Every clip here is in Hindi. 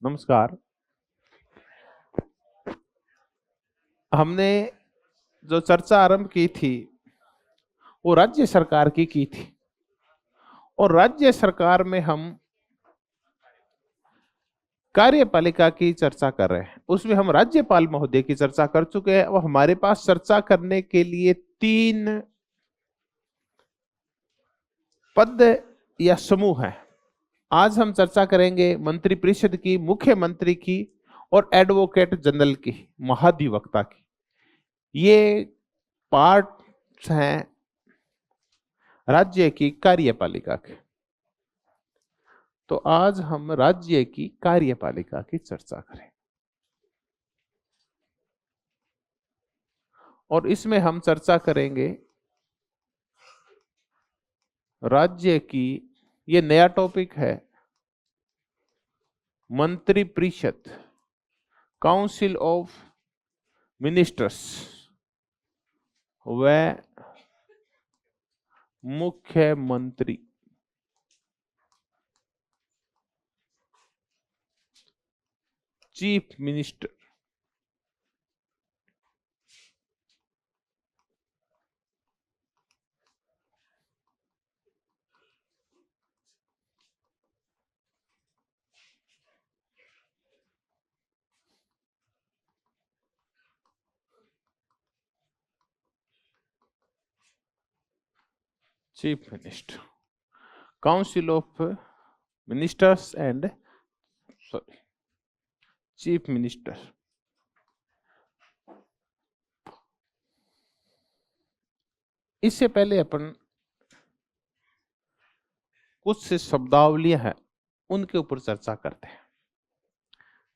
नमस्कार। हमने जो चर्चा आरंभ की थी वो राज्य सरकार की थी और राज्य सरकार में हम कार्यपालिका की चर्चा कर रहे हैं। उसमें हम राज्यपाल महोदय की चर्चा कर चुके हैं और हमारे पास चर्चा करने के लिए 3 पद या समूह हैं। आज हम चर्चा करेंगे मंत्रिपरिषद की, मुख्यमंत्री की और एडवोकेट जनरल की, महाधिवक्ता की। ये पार्ट हैं राज्य की कार्यपालिका के। तो आज हम राज्य की कार्यपालिका की चर्चा करें और इसमें हम चर्चा करेंगे राज्य की, ये नया टॉपिक है, मंत्रिपरिषद, काउंसिल ऑफ मिनिस्टर्स व मुख्यमंत्री। Chief minister. Chief minister, council of ministers and sorry chief minister. इससे पहले अपन कुछ से शब्दावलियां हैं उनके ऊपर चर्चा करते हैं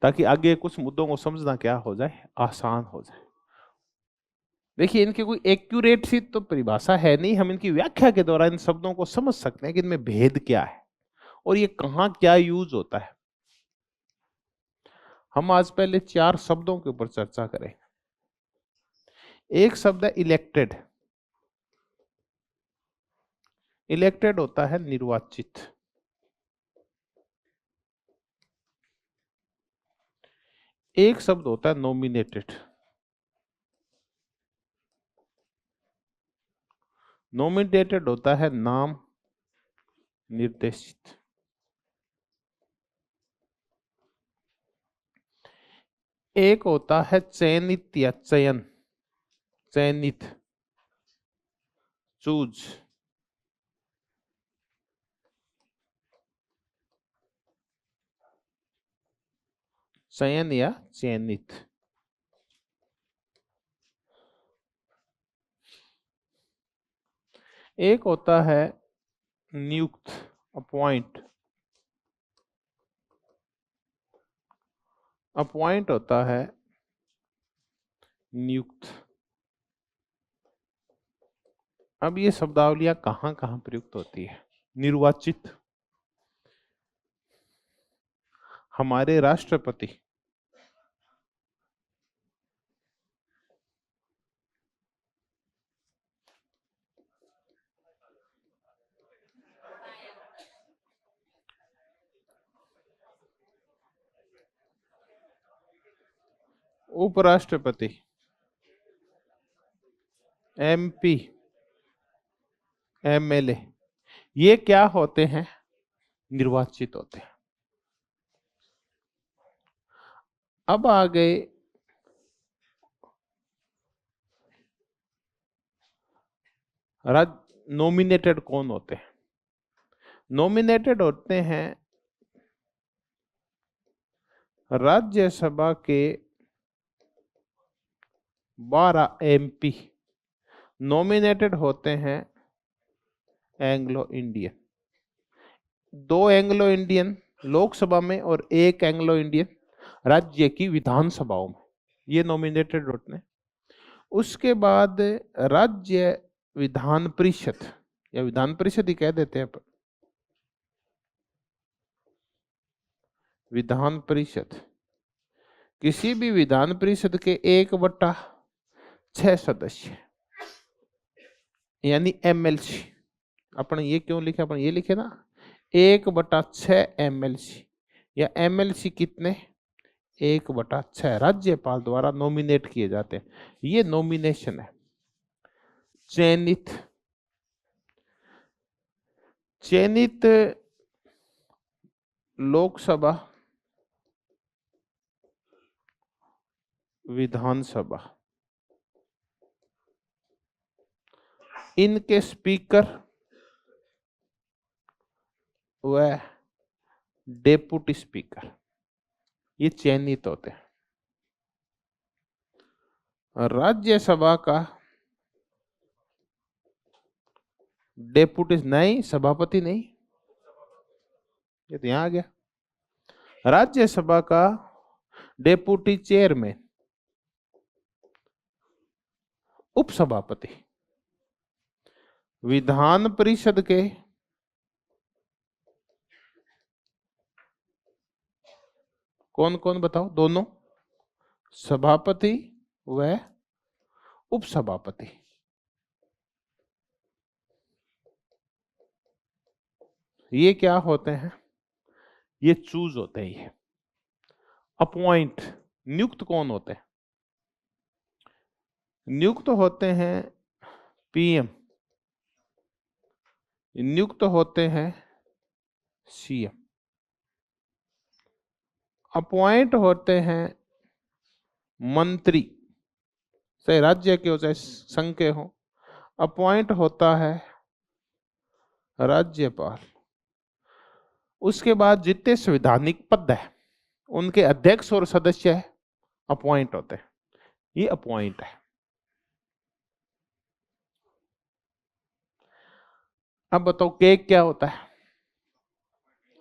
ताकि आगे कुछ मुद्दों को समझना क्या हो जाए, आसान हो जाए। देखिए, इनकी कोई एक्यूरेट सी तो परिभाषा है नहीं, हम इनकी व्याख्या के द्वारा इन शब्दों को समझ सकते हैं कि इनमें भेद क्या है और ये कहां क्या यूज होता है। हम आज पहले 4 शब्दों के ऊपर चर्चा करें। एक शब्द है इलेक्टेड। इलेक्टेड होता है निर्वाचित। एक शब्द होता है नॉमिनेटेड। नॉमिनेटेड होता है नाम निर्देशित। एक होता है चयनित या चयन, चयनित, चूज। चयन या चयनित। एक होता है नियुक्त, अपॉइंट। अपॉइंट होता है नियुक्त। अब ये शब्दावलियां कहां कहां प्रयुक्त होती है। निर्वाचित, हमारे राष्ट्रपति। उपराष्ट्रपति, एमपी, एमएलए, ये क्या होते हैं, निर्वाचित होते हैं। अब आ गए नॉमिनेटेड कौन होते हैं। नॉमिनेटेड होते हैं राज्यसभा के 12 एमपी। नॉमिनेटेड होते हैं Anglo Indian. 2 Anglo Indian Lok Sabha में और 1 एंग्लो इंडियन राज्य की विधानसभाओं में, ये नॉमिनेटेड होते हैं। उसके बाद राज्य विधान परिषद या विधान परिषद ही कह देते हैं अपन। विधान परिषद, किसी भी विधान परिषद के 1/6 सदस्य यानी एमएलसी। अपन ये क्यों लिखे, अपन ये लिखे ना 1/6 एमएलसी या एमएलसी कितने, 1/6 राज्यपाल द्वारा नॉमिनेट किए जाते हैं। ये नॉमिनेशन है। चयनित लोकसभा, विधानसभा, इनके स्पीकर व डेप्यूटी स्पीकर ये चयनित होते हैं। राज्यसभा का डेप्यूटी नहीं, सभापति नहीं, ये तो यहां आ गया। राज्यसभा का डेप्यूटी चेयरमैन, उपसभापति। विधान परिषद के कौन कौन बताओ, दोनों, सभापति व उपसभापति। ये क्या होते हैं, ये चूज होते हैं। ये अपॉइंट, नियुक्त कौन होते हैं, नियुक्त होते हैं पीएम, नियुक्त होते हैं सीएम। अपॉइंट होते हैं मंत्री, चाहे राज्य के हो चाहे संघ के हो, अपॉइंट होता है राज्यपाल। उसके बाद जितने संवैधानिक पद है उनके अध्यक्ष और सदस्य अपॉइंट होते हैं। ये अपॉइंट है। अब बताओ के क्या होता है,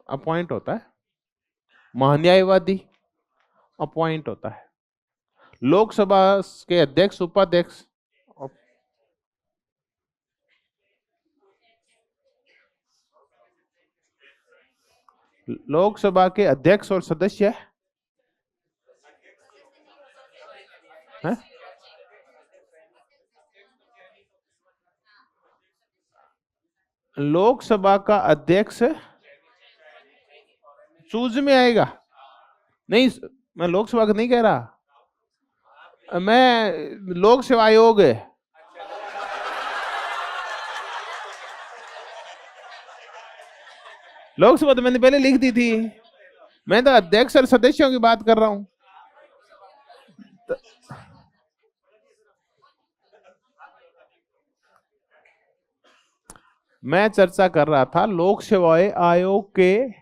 अपॉइंट होता है। महान्यायवादी अपॉइंट होता है। लोकसभा के अध्यक्ष उपाध्यक्ष, लोकसभा के अध्यक्ष और सदस्य है? लोकसभा का अध्यक्ष चूज में आएगा। नहीं, मैं लोकसभा का नहीं कह रहा, मैं लोक सेवा आयोग है। लोकसभा तो मैंने पहले लिख दी थी, मैं तो अध्यक्ष और सदस्यों की बात कर रहा हूं। मैं चर्चा कर रहा था लोक सेवा आयोग के,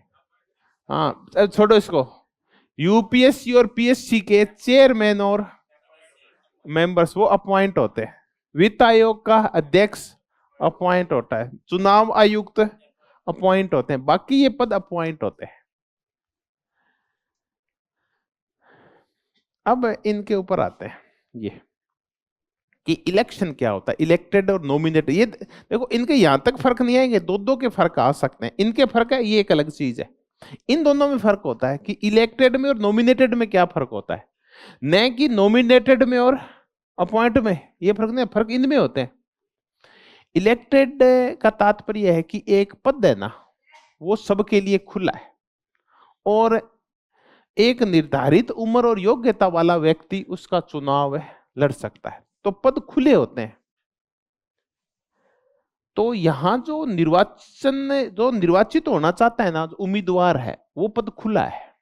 हाँ छोड़ो इसको, यूपीएससी और पीएससी के चेयरमैन और मेंबर्स वो अपॉइंट होते हैं। वित्त आयोग का अध्यक्ष अपॉइंट होता है। चुनाव आयुक्त अपॉइंट होते हैं। बाकी ये पद अपॉइंट होते हैं। अब इनके ऊपर आते हैं ये कि इलेक्शन क्या होता है, इलेक्टेड और नॉमिनेटेड। ये देखो, इनके यहां तक फर्क नहीं आएंगे, दो के फर्क आ सकते हैं। इनके फर्क है, ये एक अलग चीज है। इन दोनों में फर्क होता है कि इलेक्टेड में और नॉमिनेटेड में क्या फर्क होता है, न कि नॉमिनेटेड में और अपॉइंट में। ये फर्क नहीं, फर्क इनमें होते हैं। इलेक्टेड का तात्पर्य है कि एक पद है ना, वो सबके लिए खुला है और एक निर्धारित उम्र और योग्यता वाला व्यक्ति उसका चुनाव लड़ सकता है। तो पद खुले होते हैं। तो यहां जो निर्वाचित होना चाहता है ना, जो उम्मीदवार है, वो पद खुला है।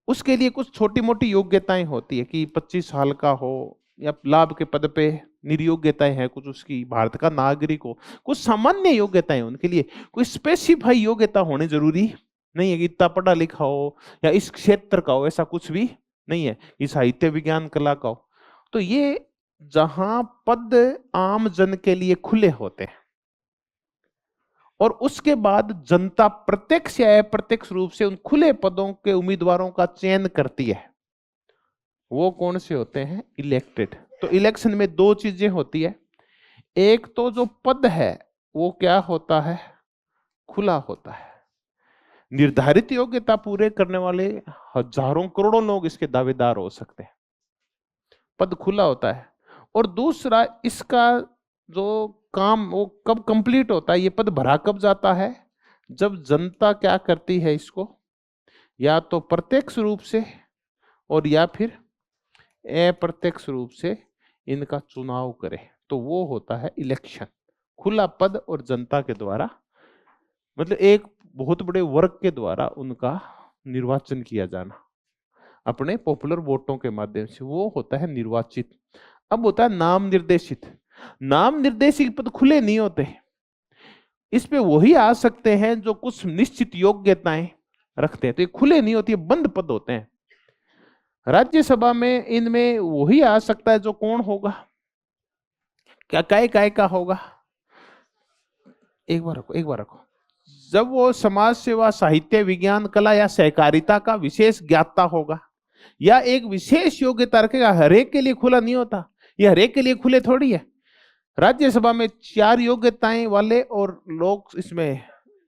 उसके लिए कुछ छोटी मोटी योग्यताएं होती है कि 25 साल का हो या लाभ के पद पे निर्योग्यताएं हैं कुछ, उसकी भारत का नागरिक हो, कुछ सामान्य योग्यताएं उनके लिए। कोई स्पेसिफाई योग्यता होनी जरूरी नहीं है कि इतना पढ़ा लिखा हो या इस क्षेत्र का हो, ऐसा कुछ भी नहीं है कि साहित्य विज्ञान कला का हो। तो ये जहां पद आम जन के लिए खुले होते हैं और उसके बाद जनता प्रत्यक्ष या अप्रत्यक्ष रूप से उन खुले पदों के उम्मीदवारों का चयन करती है, वो कौन से होते हैं, इलेक्टेड। तो इलेक्शन में दो चीजें होती है। एक तो जो पद है वो क्या होता है, खुला होता है। निर्धारित योग्यता पूरे करने वाले हजारों करोड़ों लोग इसके दावेदार हो सकते हैं। पद खुला होता है। और दूसरा, इसका जो काम वो कब कंप्लीट होता है, ये पद भरा कब जाता है, जब जनता क्या करती है इसको, या तो प्रत्यक्ष रूप से और या फिर अप्रत्यक्ष रूप से इनका चुनाव करे, तो वो होता है इलेक्शन। खुला पद और जनता के द्वारा, मतलब एक बहुत बड़े वर्ग के द्वारा उनका निर्वाचन किया जाना अपने पॉपुलर वोटों के माध्यम से, वो होता है निर्वाचित। अब होता है नाम निर्देशित। नाम निर्देशित पद खुले नहीं होते, इस पे वही आ सकते हैं जो कुछ निश्चित योग्यताएं रखते हैं, तो ये खुले नहीं होती, बंद पद होते हैं। राज्यसभा में इनमें वही आ सकता है जो कौन होगा, क्या काय का होगा। एक बार रखो, जब वो समाज सेवा, साहित्य, विज्ञान, कला या सहकारिता का विशेष ज्ञाता होगा या एक विशेष योग्यता रखेगा, हरेक के लिए खुला नहीं होता, ये हरेक के लिए खुले थोड़ी है। राज्यसभा में 4 योग्यताएं वाले और लोग, इसमें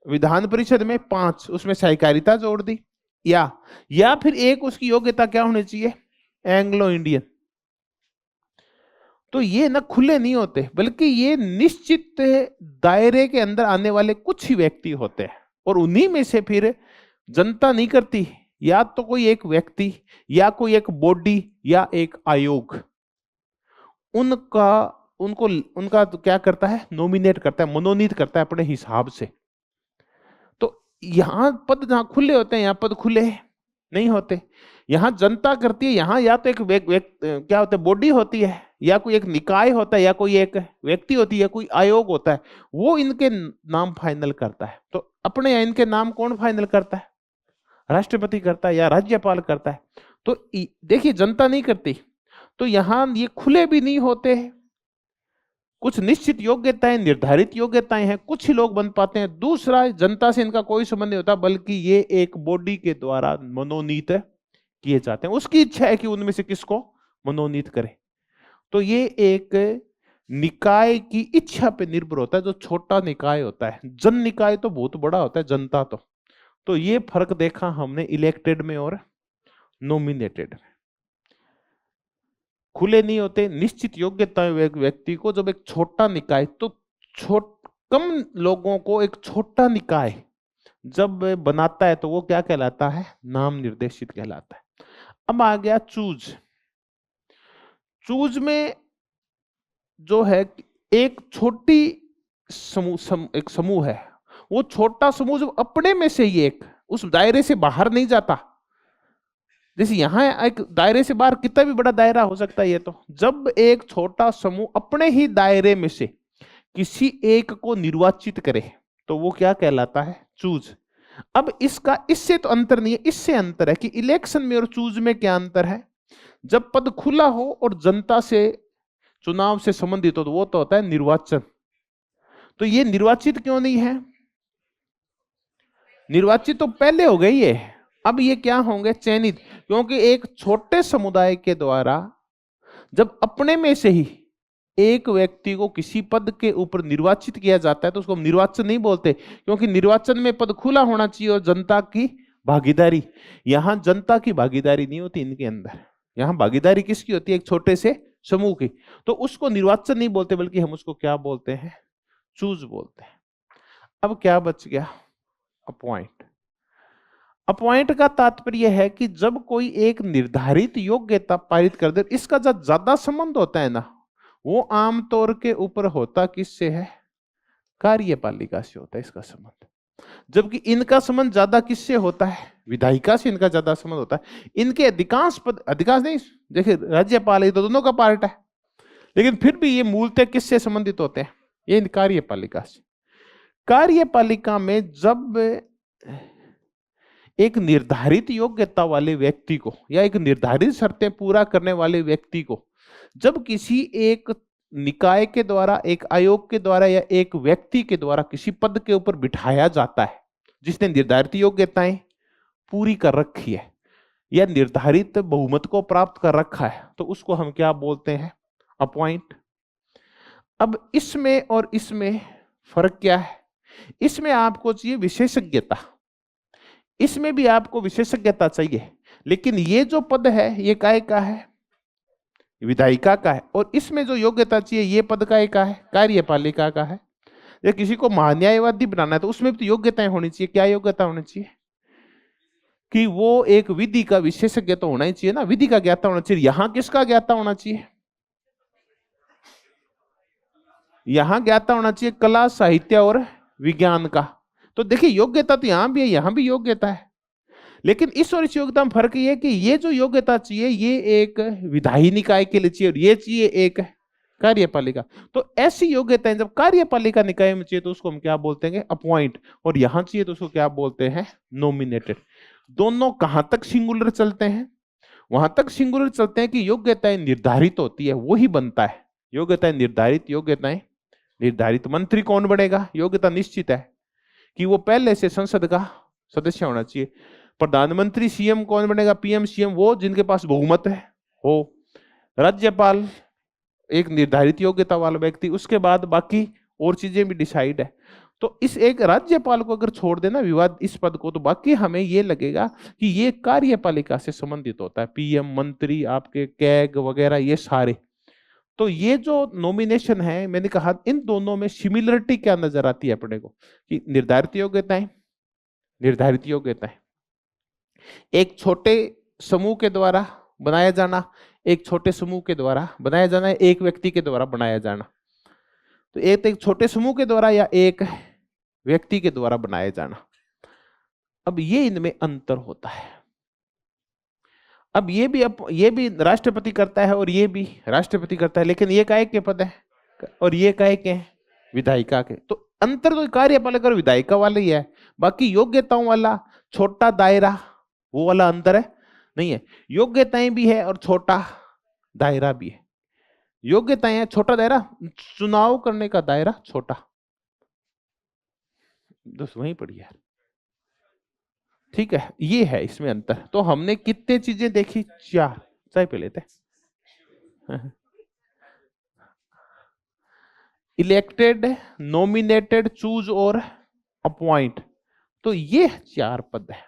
विधान परिषद में 5, उसमें सहकारिता जोड़ दी, या फिर एक उसकी योग्यता क्या होनी चाहिए, एंग्लो इंडियन। तो ये ना खुले नहीं होते, बल्कि ये निश्चित दायरे के अंदर आने वाले कुछ ही व्यक्ति होते हैं, और उन्हीं में से फिर जनता नहीं करती, या तो कोई एक व्यक्ति या कोई एक बॉडी या एक आयोग उनका तो क्या करता है, नॉमिनेट करता है, मनोनीत करता है अपने हिसाब से। तो यहां पद जहां खुले होते हैं, यहां पद खुले नहीं होते। यहां जनता करती है, यहां या तो एक क्या होता है, बॉडी होती है, या कोई एक निकाय होता है, या कोई एक व्यक्ति होती है, या कोई आयोग होता है, वो इनके नाम फाइनल करता है। तो अपने यहाँ इनके नाम कौन फाइनल करता है, राष्ट्रपति करता है या राज्यपाल करता है। तो देखिए जनता नहीं करती, तो यहां ये खुले भी नहीं होते हैं, कुछ निश्चित योग्यताएं, निर्धारित योग्यताएं हैं, कुछ ही लोग बन पाते हैं। दूसरा, जनता से इनका कोई संबंध नहीं होता, बल्कि ये एक बॉडी के द्वारा मनोनीत किए जाते हैं, उसकी इच्छा है कि उनमें से किसको मनोनीत करे। तो ये एक निकाय की इच्छा पे निर्भर होता है, जो छोटा निकाय होता है। जन निकाय तो बहुत बड़ा होता है, जनता तो ये फर्क देखा हमने इलेक्टेड में और नॉमिनेटेड में। खुले नहीं होते, निश्चित योग्यता व्यक्ति को, जब एक छोटा निकाय, तो कम लोगों को एक छोटा निकाय जब बनाता है, तो वो क्या कहलाता है, नाम निर्देशित कहलाता है। अब आ गया चूज। चूज में जो है एक छोटी एक समूह है, वो छोटा समूह जब अपने में से ही एक उस दायरे से बाहर नहीं जाता, जैसे यहां एक दायरे से बाहर कितना भी बड़ा दायरा हो सकता है, ये तो जब एक छोटा समूह अपने ही दायरे में से किसी एक को निर्वाचित करे, तो वो क्या कहलाता है, चूज। अब इसका इससे तो अंतर नहीं है, इससे अंतर है कि इलेक्शन में और चूज में क्या अंतर है। जब पद खुला हो और जनता से चुनाव से संबंधित हो, तो वो तो होता है निर्वाचन। तो ये निर्वाचित क्यों नहीं है, निर्वाचित तो पहले हो गई है, अब ये क्या होंगे, चयनित। क्योंकि एक छोटे समुदाय के द्वारा जब अपने में से ही एक व्यक्ति को किसी पद के ऊपर निर्वाचित किया जाता है, तो उसको हम निर्वाचन नहीं बोलते, क्योंकि निर्वाचन में पद खुला होना चाहिए और जनता की भागीदारी। यहां जनता की भागीदारी नहीं होती इनके अंदर, यहां भागीदारी किसकी होती है, एक छोटे से समूह की। तो उसको निर्वाचन नहीं बोलते, बल्कि हम उसको क्या बोलते हैं, चूज बोलते हैं। अब क्या बच गया, अपॉइंट। अपॉइंट का तात्पर्य है कि जब कोई एक निर्धारित योग्यता पारित कर दे, इसका जो ज्यादा संबंध होता है ना, वो आमतौर के ऊपर होता किससे है, कार्यपालिका से होता है इसका संबंध। जबकि इनका संबंध ज्यादा किससे होता है, विधायिका से इनका ज्यादा संबंध होता है। इनके अधिकांश पद, अधिकांश नहीं, देखिए राज्यपाल ये तो दोनों का पार्ट है, लेकिन फिर भी ये मूलतः किससे संबंधित होते हैं, ये कार्यपालिका से। कार्यपालिका में जब एक निर्धारित योग्यता वाले व्यक्ति को या एक निर्धारित शर्तें पूरा करने वाले व्यक्ति को जब किसी एक निकाय के द्वारा, एक आयोग के द्वारा या एक व्यक्ति के द्वारा किसी पद के ऊपर बिठाया जाता है, जिसने निर्धारित योग्यताएं पूरी कर रखी है या निर्धारित बहुमत को प्राप्त कर रखा है, तो उसको हम क्या बोलते हैं, अपॉइंट। अब इसमें और इसमें फर्क क्या है, इसमें आपको चाहिए विशेषज्ञता, इसमें भी आपको विशेषज्ञता चाहिए, लेकिन ये जो पद है ये काय का है, विधायिका का है, और इसमें जो योग्यता चाहिए ये पद काय का है, कार्यपालिका का है। या किसी को महान्यायवादी बनाना है तो उसमें भी तो योग्यताएं होनी चाहिए। क्या योग्यता होनी चाहिए कि वो एक विधि का विशेषज्ञ तो होना ही चाहिए ना, विधि का ज्ञाता होना चाहिए। यहां किसका ज्ञाता होना चाहिए? यहां ज्ञाता होना चाहिए कला, साहित्य और विज्ञान का। तो देखिए योग्यता तो यहां भी है, यहां भी योग्यता है, लेकिन इस और इस योग्यता में फर्क ये है कि ये जो योग्यता चाहिए ये एक विधायी निकाय के लिए चाहिए और ये चाहिए एक कार्यपालिका। तो ऐसी योग्यता जब कार्यपालिका निकाय में चाहिए तो उसको हम क्या बोलते हैं? अपॉइंट। और यहां चाहिए तो उसको क्या बोलते हैं? नॉमिनेटेड। दोनों कहां तक सिंगुलर चलते हैं? वहां तक सिंगुलर चलते हैं कि योग्यताएं निर्धारित होती है, वो ही बनता है। योग्यताएं निर्धारित, योग्यताएं निर्धारित। मंत्री कौन बनेगा? योग्यता निश्चित है कि वो पहले से संसद का सदस्य होना चाहिए। प्रधानमंत्री, सीएम कौन बनेगा? पीएम, सीएम वो जिनके पास बहुमत है हो। राज्यपाल एक निर्धारित योग्यता वाला व्यक्ति, उसके बाद बाकी और चीजें भी डिसाइड है। तो इस एक राज्यपाल को अगर छोड़ देना विवाद इस पद को, तो बाकी हमें ये लगेगा कि ये कार्यपालिका से संबंधित होता है। पीएम, मंत्री, आपके कैग वगैरह ये सारे। तो ये जो नॉमिनेशन है, मैंने कहा इन दोनों में सिमिलरिटी क्या नजर आती है अपने को कि निर्धारित योग्यताएं, निर्धारित योग्यताएं एक छोटे समूह के द्वारा बनाया जाना, एक छोटे समूह के द्वारा बनाया जाना, एक व्यक्ति के द्वारा बनाया जाना। तो एक छोटे समूह के द्वारा या एक व्यक्ति के द्वारा बनाया जाना। अब ये इनमें अंतर होता है। अब ये भी राष्ट्रपति करता है और ये भी राष्ट्रपति करता है, लेकिन ये काय के पद है और ये काय के विधायिका के। तो अंतर तो कार्यपालिका और विधायिका वाला ही है, बाकी योग्यताओं वाला छोटा दायरा वो वाला अंतर है नहीं है। योग्यताएं भी है और छोटा दायरा भी है। योग्यताएं है, छोटा दायरा, चुनाव करने का दायरा छोटा। दोस्त वहीं पढ़ी है, ठीक है। ये है इसमें अंतर। तो हमने कितने चीजें देखी? 4। चाय पे लेते इलेक्टेड, नॉमिनेटेड, चूज और अपॉइंट। तो ये 4 पद है।